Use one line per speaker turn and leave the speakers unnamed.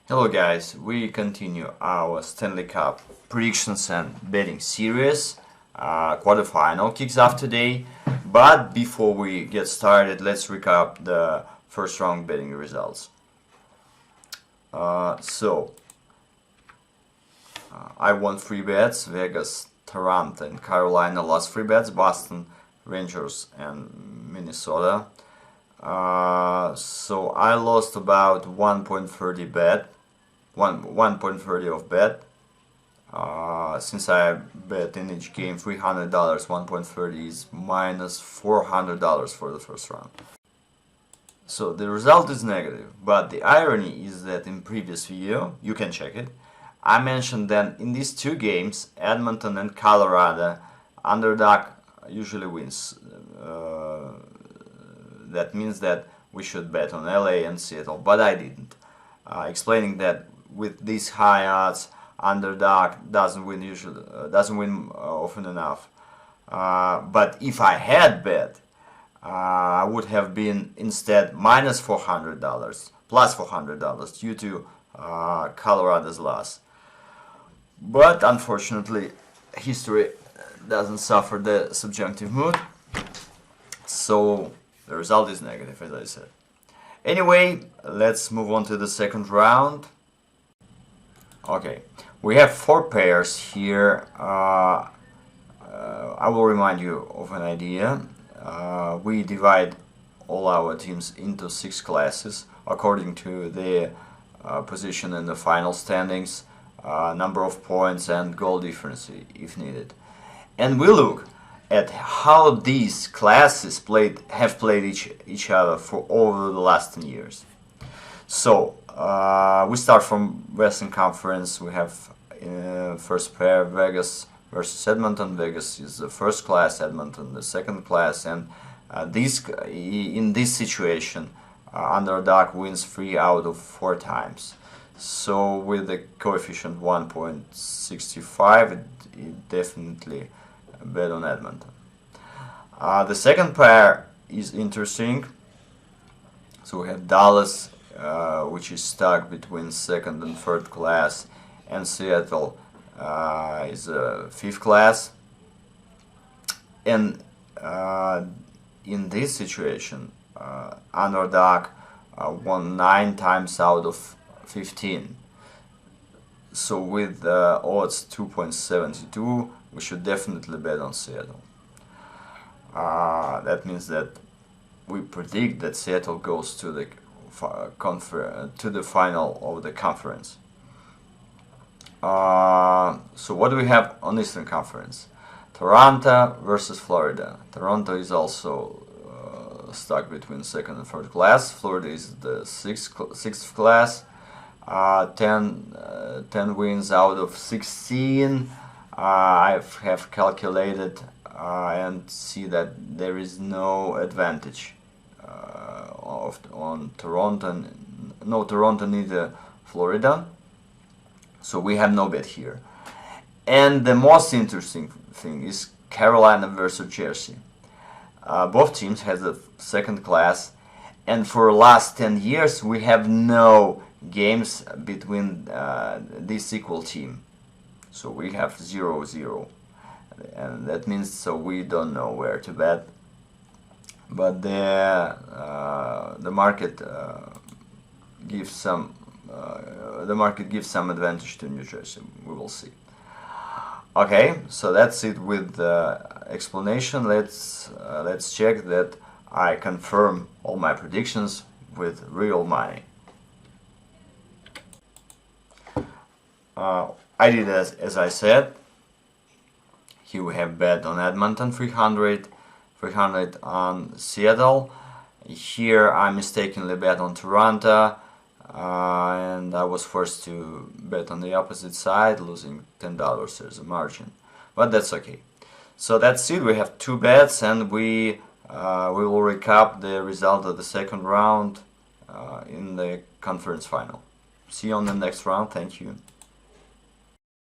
Hello guys, we continue our Stanley Cup predictions and betting series. Quarterfinal kicks off today, but before we get started, let's recap the first round betting results. I won 3 bets: Vegas, Toronto, and Carolina lost 3 bets: Boston, Rangers, and Minnesota. So I lost about 1.30 bet, 1.30 of bet. Since I bet in each game $300, 1.30 is minus $400 for the first round. So the result is negative, but the irony is that in previous video, you can check it, I mentioned that in these 2 games, Edmonton and Colorado, underdog usually wins. That means that we should bet on LA and Seattle, but I didn't. Explaining that with these high odds, underdog doesn't win often enough. But if I had bet, I would have been instead minus $400, plus $400 due to Colorado's loss. But unfortunately, history doesn't suffer the subjunctive mood, so the result is negative, as I said. Anyway, let's move on to the second round. Okay, we have 4 pairs here. I will remind you of an idea. We divide all our teams into 6 classes according to their position in the final standings, number of points, and goal difference if needed. And we look at how these classes have played each other for over the last 10 years. So we start from Western Conference. We have first pair Vegas versus Edmonton. Vegas is the first class, Edmonton the second class, and in this situation, underdog wins 3 out of 4 times. So with the coefficient 1.65, it definitely bet on Edmonton. The second pair is interesting. So we have Dallas, which is stuck between second and third class, and Seattle is a 5th class. And in this situation, underdog won 9 times out of 15. So with odds 2.72, we should definitely bet on Seattle. That means that we predict that Seattle goes to the final of the conference. So what do we have on Eastern Conference? Toronto versus Florida. Toronto is also stuck between second and third class. Florida is the 6th class. 10 wins out of 16. I have calculated and see that there is no advantage on Toronto. No Toronto, neither Florida. So we have no bet here. And the most interesting thing is Carolina versus Jersey. Both teams have the second class, and for the last 10 years we have no games between this equal team. So we have 0-0, and that means so we don't know where to bet. But the market gives some advantage to New Jersey. We will see. Okay, so that's it with the explanation. Let's check that I confirm all my predictions with real money. I did as I said. Here we have bet on Edmonton 300 on Seattle. Here I mistakenly bet on Toronto, and I was forced to bet on the opposite side, losing $10 as a margin, but that's okay. So that's it. We have 2 bets, and we will recap the result of the second round in the conference final. See you on the next round. Thank you.